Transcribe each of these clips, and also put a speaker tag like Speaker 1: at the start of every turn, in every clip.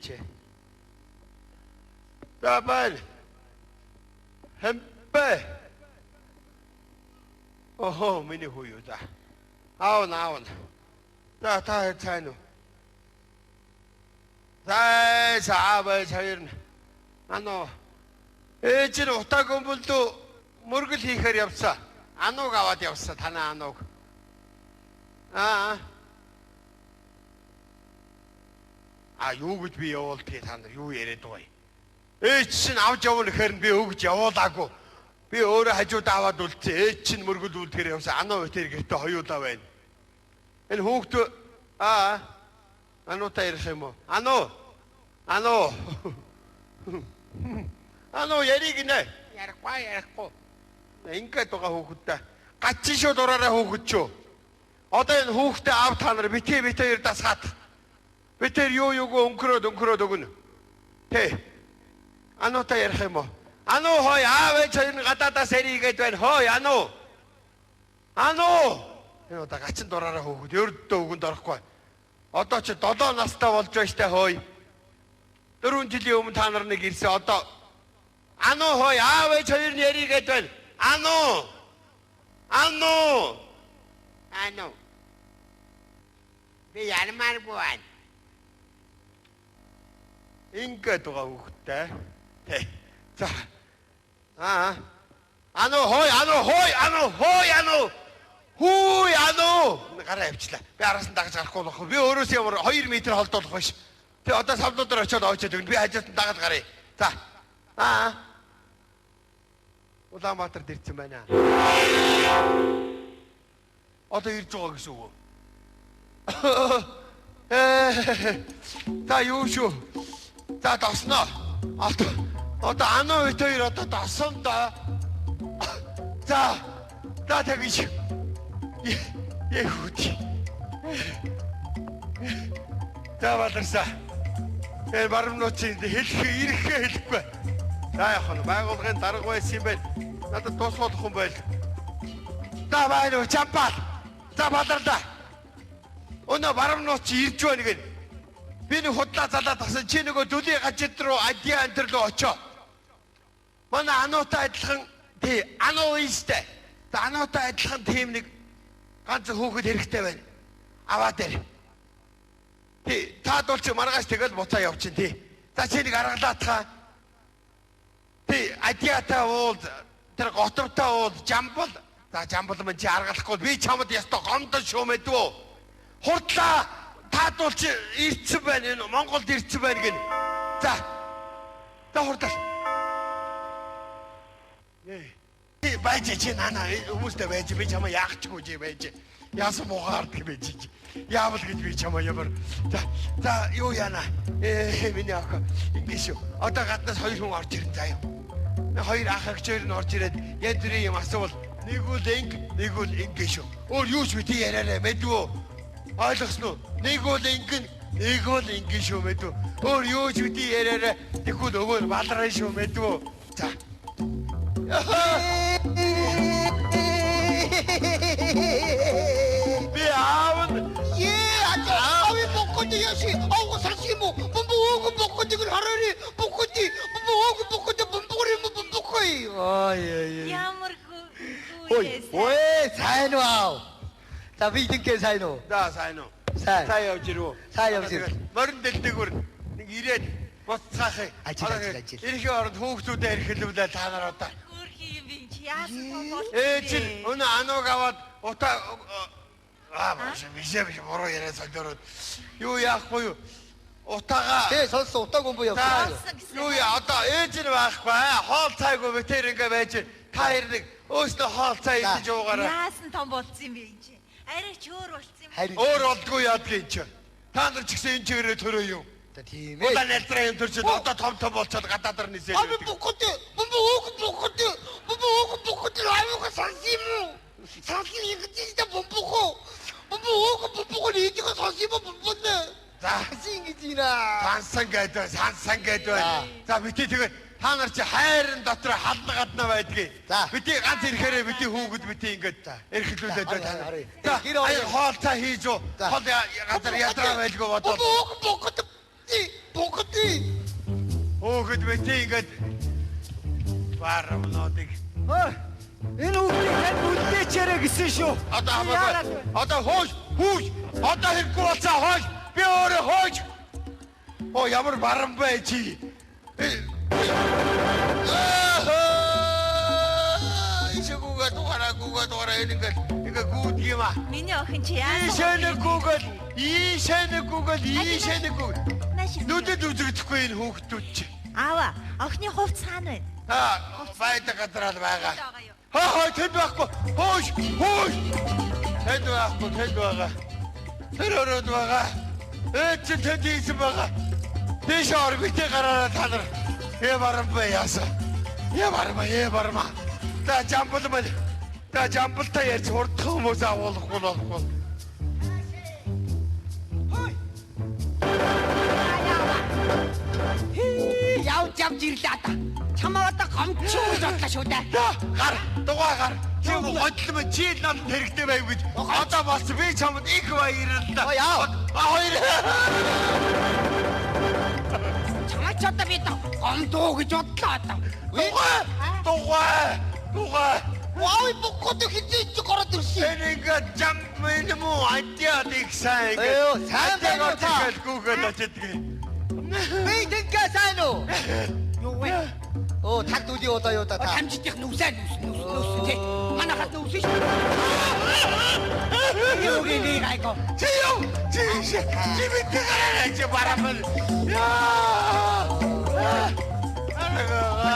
Speaker 1: хийчээ. За байна. Хэмбэ. Охоо миний хүү юу за. Аавна. За та цаана уу. За саавэ цаирна. Ээж нь утаа гомболдөө мөргөл хийхээр явсан. Анууг аваад явсан танаа анууг. Юу гэж би явуултыг та нар юу яриад байгаа юм. Ээж чинь авч явна гэхээр би өгж явуулаагүй. Би өөрөө хажууд аваад үлдсэн. Ээж чинь мөргөл үлдэхээр явсан. Ануу өтер гэртээ хоёулаа байна. Энэ хүүхд ануутай ярих юм уу? Ануу яриг нэ. Ярихгүй. Ингээд байгаа хүүхдтэй. Гацчих шүү дураараа хүүхэд чөө. Одоо энэ хүүхдээ аав та нар битээ дасгаад. Битээр юуг өнгөрөөд өгнө. Тэ. Ануутай ярих юм уу? Ануу хой аав ээж хоёр гадаадаас эригээд байна. Хой ануу. Энэ одоо гачин дураараа хүүхэд ердөө өгөнд орохгүй. Одоо ч 7 настай болж байна штэ хой. 4 жилийн өмнө та нар нэг ирсэн. Одоо ануу хой аав ээж хоёр нь эригээд байна. Ануу. Би ярмааргүй байна. Ингээд байгаа хүүхдтэй. Тэ. За. Хой. Гараа явчлаа. Би араас нь дагаж гарахгүй болох. Би өөрөөсөө ямар 2 м холдуулах биш. Тэ одоо савлуудаар очиод оочод өгнө. Би хажууд нь дагаад гаръя. За. Улаанбаатар дэрсэн байна. Одоо ирж байгаа гэсэн үг. Та юу шүү? За досноо. Одоо ануу ит хоёр одоо досон да. За тэгэж. Яхути. За баларсаа. Баримнуудын хэлэхгүй. За яах вэ? Байгууллагын дарга байсан юм байна. Надад туслах хүн байл. За байна уу чампаа. За баларлаа. Өнөө баримнууд чи ирж байна гэн. Би нэг худлаа залаад тасан чи нөгөө дүлийн гажид руу адиа антер руу очоо. Манай ануутай адилхан ануу ийстэй. За ануутай адилхан тийм нэг ганц хүүхэд хэрэгтэй байна. Аваад ир. Таад бол чи маргааш тэгэл буцаа явчин тий. За чи нэг аргалаа таа. Адиатай уул тэр готовтой уул жамбал. За жамбал мэн чи аргалахгүй би чамд ястаа гомдон шүү мэдвөө. Хурдлаа таад бол чи ирцэн байна энэ Монголд ирцэн байна гин. За хурдал. Байж чи нана хүмүүстэй байж би чамаа яахчгүй чи байж. Яасан муугаард гэж. Яавал гэж би чамаа ямар. За юу яана. Миний ах ингэж шүү. Одоо гаднаас 2 хүн орж ирэн заяа. 2 ах агчээр нь орж ирээд янз бүрийн юм асуувал нэг үл ингэ шүү. Өөр юу ч бити яриараа мэдвөө. Ойлгосноо? Нэг үл ингэ шүү мэдвөө. Өөр юу ч бити яриараа тэгвэл өгөөр балраа шүү мэдвөө. За. Би аавн. Ави боккоди яши. Ауга сасимо. Бомбог боккодиг хараари. Боккоди. Бомбог боккоди бомбогри. Ой.
Speaker 2: Ямар хүү.
Speaker 3: Ой, сайн уу? За би идэнгээ сайн уу?
Speaker 1: За сайн уу.
Speaker 3: Сайн.
Speaker 1: Сайн явж ирв. Морин дэлдэгүр нэг ирээд буцаахыг.
Speaker 3: Ажил.
Speaker 1: Ирэх оронд хүүхдүүдэд эрхлүүлээ та нар одоо.
Speaker 2: Хөрхи юм би чи яасан бол.
Speaker 1: Чи өнөө анууг аваад утаа биш буруу яриад солиороод юу яахгүй юу? Утаага.
Speaker 3: Сонсоо утааг юм буу явсан.
Speaker 1: Юу яа одоо ээж нь байхгүй хоол цайгүй битэр ингээ байж та хэрэг өөстө хоол цай идэж уугаараа.
Speaker 2: Яасан том болцсон юм бэ энэ чи? Арай ч өөр болцсон юм.
Speaker 1: Өөр болдгүй яадгүй энэ чи. Та нар ч гэсэн энэ чигээрээ төрөө юу?
Speaker 3: Тийм
Speaker 1: ээ. Улаан элтраа юм төрчөөд одоо том болцоод гадаадар нисээ.
Speaker 3: Аби боккоди. Бомбог аюуга сансимо. Сансим ингэжтэй бомбог. Бомбог ийдийг сансимо бомбоне. За сансан гэдэг байна. За бити тэгээд та нар чи хайрын дотор хална гадна байдгийг. Бити ганц ирэхээрээ бити хүүхэд бити ингээд эрхлүүлээд байна та нар. За хоол цаа хийж уу. Хоол газар ядраа байлгүй бодоод. Бухти.
Speaker 1: Хөөхд мэтэ ингээд барамнуудыг.
Speaker 4: Энэ хүүхдийг үлдээчээрэй гэсэн шүү.
Speaker 1: Одоо хамаагүй. Одоо хөөж. Одоо хэрэггүй болцоо хөөж. Би өөрөө хөөж. Оо ямар барам бай чи. Ишгүүгээ дугаараа ингээд гүйд юм аа.
Speaker 2: Миний охин чи яа?
Speaker 1: Ийшээ нэг гүгэл. Нүдэд үзэгдэхгүй энэ хүүхдүүд чи.
Speaker 2: Аава, охины хувц хаана байна?
Speaker 1: Байдаг гадрал байгаа. Тэнд байхгүй. Хөөж. Тэнд байгаа. Тэр өрөөд байгаа. Чи тэнд ийсэн байгаа. Тийш ор битээ гараараа та нар. Барам бай яасан. Барма. Та жамбалтай ярьж хурдах хүмүүс агуулахгүй болохгүй.
Speaker 4: Явж ирлээ та. Чамаа одоо гомчгүй бодлоо шүү дээ.
Speaker 1: Дугаар. Чи годлоо чи над хэрэгтэй байв гэж. Одоо бас би чамд их баярлалаа.
Speaker 3: Яа.
Speaker 1: Хоёр.
Speaker 4: Чамаа ч одоо би гомдоо гэж бодлоо одоо.
Speaker 1: Дугаар.
Speaker 3: Вау, бухти хизээч гараад ирсэн.
Speaker 1: Энийгээ жаммын муу адяад их сайн.
Speaker 3: Сайн байна та.
Speaker 1: Гүүгээд очидгээ.
Speaker 3: Би тэггээ сайн уу?
Speaker 4: Юу вэ?
Speaker 3: Таг дүүли удаа юу та.
Speaker 4: Хамжитих нүсээ нүс тий. Манай хат нүсээ шүү. Юу гээ гайго.
Speaker 1: Чи битээ чи барамын.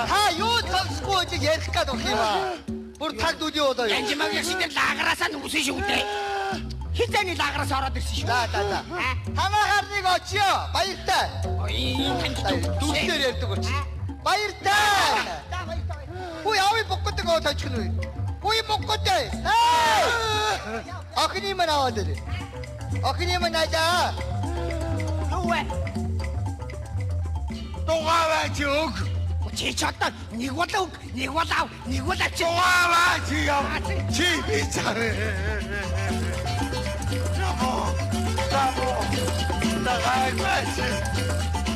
Speaker 3: Та юу тавсгүй чи ярих гээд байх юм аа. Бүр таг дүүли удаа юу.
Speaker 4: Анжимаг шидэл лаграасаа нүсээ шүү дээ. Хизээний лаграас ороод ирсэн шүү.
Speaker 3: За. Хамаагаар нэг очиё. Баяртай. Дүүлээр ярьдаг очи. Баяртай. Хүй авъя бухтыг оотаачих нь. Хүй бухтай. Охины мань аваад ирээ. Охины мань аажаа.
Speaker 4: Юу вэ?
Speaker 1: Дугаараа чи өг.
Speaker 4: Чи ч одоо нэг болоо чи.
Speaker 1: Дугаараа чи яв. Чи би цаа.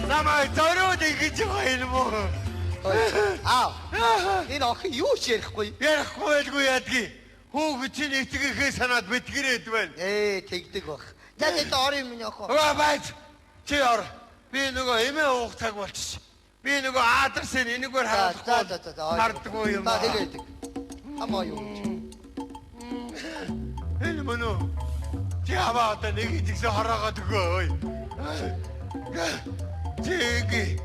Speaker 1: Намайг зориуд ингэж байна мó.
Speaker 3: Энэ охин юу ч ярихгүй.
Speaker 1: Ярихгүй ядги. Хүүхэд чи нэгтгэхээ санаад битгэрээд байна.
Speaker 3: Тэгдэг бах. За орё миний охин.
Speaker 1: Байж. Чи ор. Би нөгөө эмээ уух цаг болчих. Би нөгөө аадарсан энэгээр харахгүй. Хардгүй юм.
Speaker 3: Тэгээд. Амаа юу.
Speaker 1: Энэ мөнөө. Чи аваа одоо нэг ихсэн хороогоод өгөө. Чиги.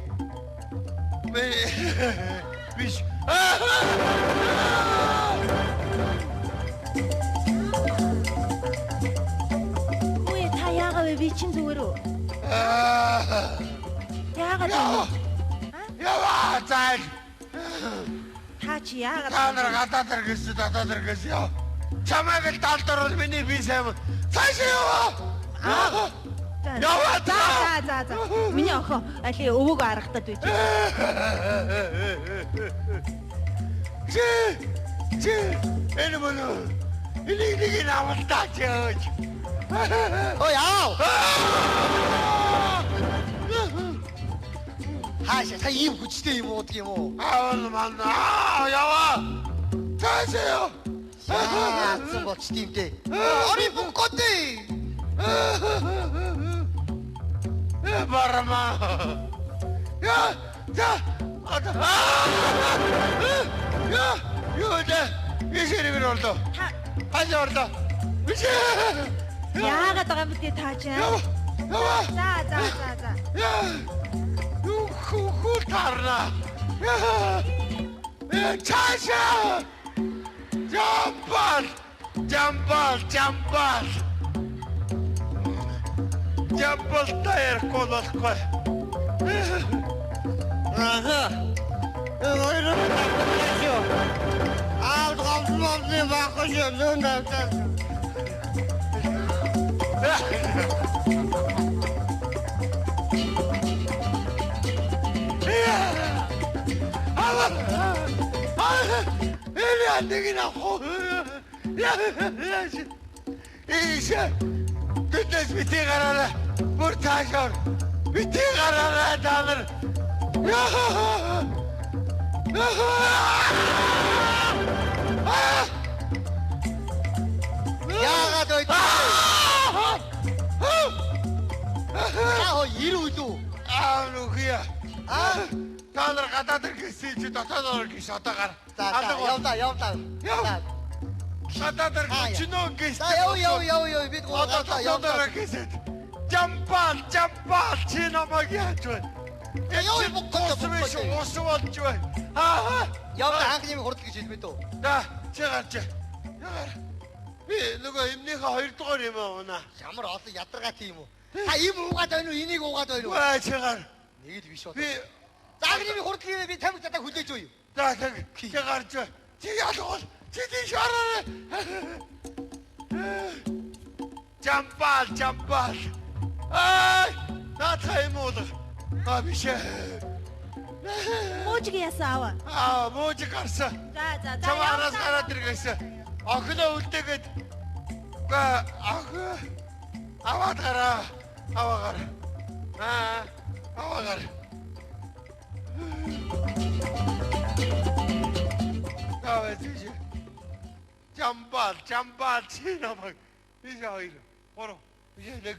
Speaker 1: Биш.
Speaker 2: Үе та яагаад би чин зүгээр үү? Яагаад
Speaker 1: Яа, цааш.
Speaker 2: та чи яагаад
Speaker 1: Та нар гадаад иргэс яа. Чамайг л талдорвол миний би сайн. Цааш яваа. Яваа.
Speaker 2: За. Миний охин али өвөг аргатад байж.
Speaker 1: Чи энэ мөнөө. Энийг авалтаач яаж.
Speaker 3: Яа. Хаашаа та ийм хүчтэй юм уудаг юм уу?
Speaker 1: Яваа. Цаашаа.
Speaker 3: Яасан болч тиймтэй. Ори бухти.
Speaker 1: Барма. Юуде? Ишэрэг орлоо. Хажаа орлоо.
Speaker 2: Яагаад байгаа юм бэ та чи? За.
Speaker 1: Хүү тарна. Чаша. Жамбал. Жамбал таяр кололгүй. Гомдмолны бахаш зөндөөс. Ele andegi na ho. Ише. Тэдэс бити гараарай. Бүр таашаар. Бити гараарай та нар.
Speaker 3: Яагаад ойд? Яа ирүүлүү.
Speaker 1: Нүхий. Та нар гадаад иргэсэн чи дотоод иргэж одоогоор.
Speaker 3: Явдаа.
Speaker 1: Гадаад иргэж нөө гэж.
Speaker 3: Яв бид
Speaker 1: Одоо явдаа гэсэн. Жампал чи намайг яаж вэ?
Speaker 3: Яв
Speaker 1: боккос ус болж байна.
Speaker 3: Явдаа анхны хурд гэж хэлмээ дөө.
Speaker 1: За чи гарч. Ягаар. Би нөгөө эмнийхээ 2 дугаар юм аа.
Speaker 3: Ямар олон ядаргаа тийм үү? Та им уугаад байна уу? Энийг уугаад байна уу?
Speaker 1: Ваа чи гар.
Speaker 3: Нэг л биш бол.
Speaker 1: Би
Speaker 3: Загны хурдлын би тамиг татаа хүлээж өгье.
Speaker 1: за чи гарч. Чи яалгал. Чи тийш ороо. Жампал. Наата юм уу? Биш.
Speaker 2: Мужиг ясаа.
Speaker 1: Мужиг гарсан.
Speaker 2: За.
Speaker 1: Чамаараас гараад иргэсэн. Охиноо үлдээгээд аваад гараа. Аваагаар. Аваагаар. Тавэжи. Жампал чи намайг. Би хоёр. Бороо. Би нэг.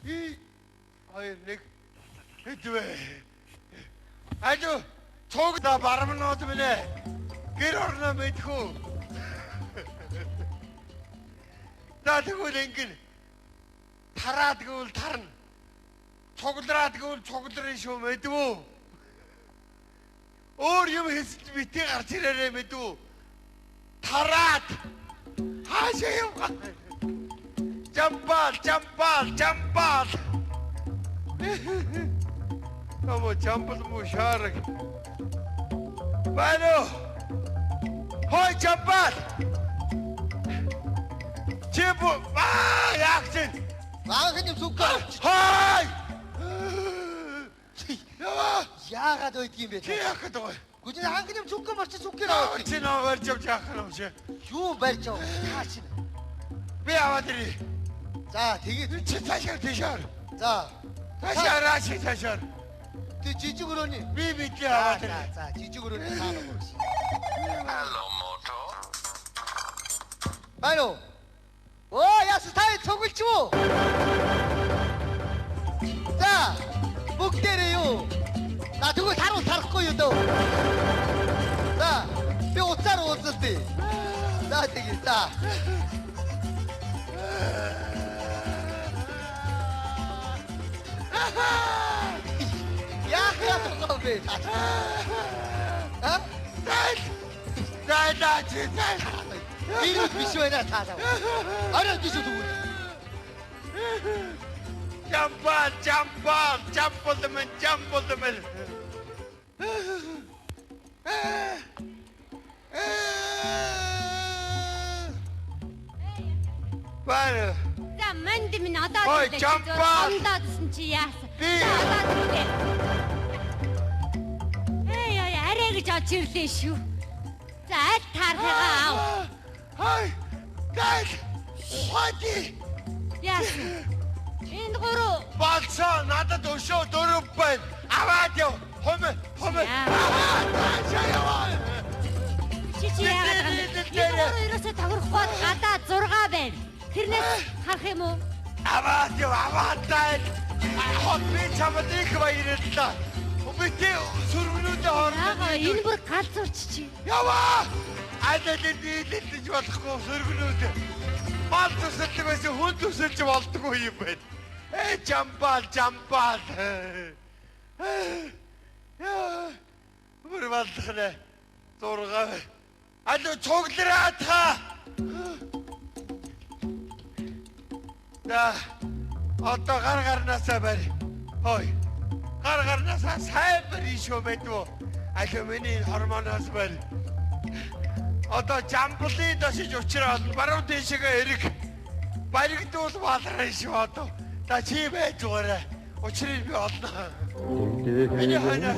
Speaker 1: И хоёр нэг. Хэдвэ. Ажо цогда бармнууд минь. Гэр орно мэдхүү. За тэгвэл ингэн тараад гэвэл тарна. Цуглараад гэвэл цугларна шүү мэдвүү. Өөр юм хэлсэж битгий гарч ирээрээ мэдвүү. Тараад хаашаа юм. Жампал. Тамо жампал муу шараг. Бано. Хой жампал. Чипу яахчин.
Speaker 3: Анхны зүгөө.
Speaker 1: Хой.
Speaker 3: Яагаад ойд юм бэ?
Speaker 1: Чи яах гэдэг вэ?
Speaker 3: Гүн анхны зүгөө марч зүгээр авах.
Speaker 1: Чи наваар жав яах юм чи?
Speaker 3: Юу барьж авах? Хаач.
Speaker 1: Би аваад ирээ.
Speaker 3: За тэгээд
Speaker 1: чи цаашаар.
Speaker 3: За.
Speaker 1: Цаашаар.
Speaker 3: Тэ жижиг өрөөний.
Speaker 1: Би бидлээ аваад ирээ.
Speaker 3: За жижиг өрөөний цаана гурс.
Speaker 5: Hello, motor.
Speaker 3: Бано. Яс тай цуглч юу? За. бүгдээрээ юу? За тэгвэл тарахгүй юу дөө? За. Би уцаар уулзалтыг. За тэгье. За. Яах юм бэ? Дай. Вирус биш байна таа. Арай гэж үү? Jump on them.
Speaker 1: Баа.
Speaker 2: За манд минь одоо ондоодсон чи яасан? Арай гэж очиж ирлээ шүү. За аль таархайгаа аав.
Speaker 1: Дай. Ходи.
Speaker 2: Яасан? Энд гурав.
Speaker 1: Балцаа надад өшөө дөрөв байна. Аваад яв. Хомэ.
Speaker 2: Чи яагаад энэ ерөөсө таврахгүй гадаа 6 байна. Тэрнээс харах юм уу?
Speaker 1: Аваад дай. Хот би чамд их баярлалаа. Бити сүргнүүдээ хооронд
Speaker 2: энэ бүр галзуурч чи.
Speaker 1: Яваа. Адад дийлэлж болохгүй сүргнүүд. Мал төсөлдөг байсан хүн төсөлж болдгоо юм байна. Жампал. Бүрвалдахнаа 6. Алуу цуглараа та. Да. Одоо гарнаасаа барь. Хой. Гарнаасаа сайн барь шүү мэдвэ. Алуу миний хормоноос барь. Одоо жамплын дашиж уучраад баруун дэшегээ эрэг. Баригдуул балраа шүү одоо. Та чи байж байгаарай. Учрыг би олно. Миний ханаас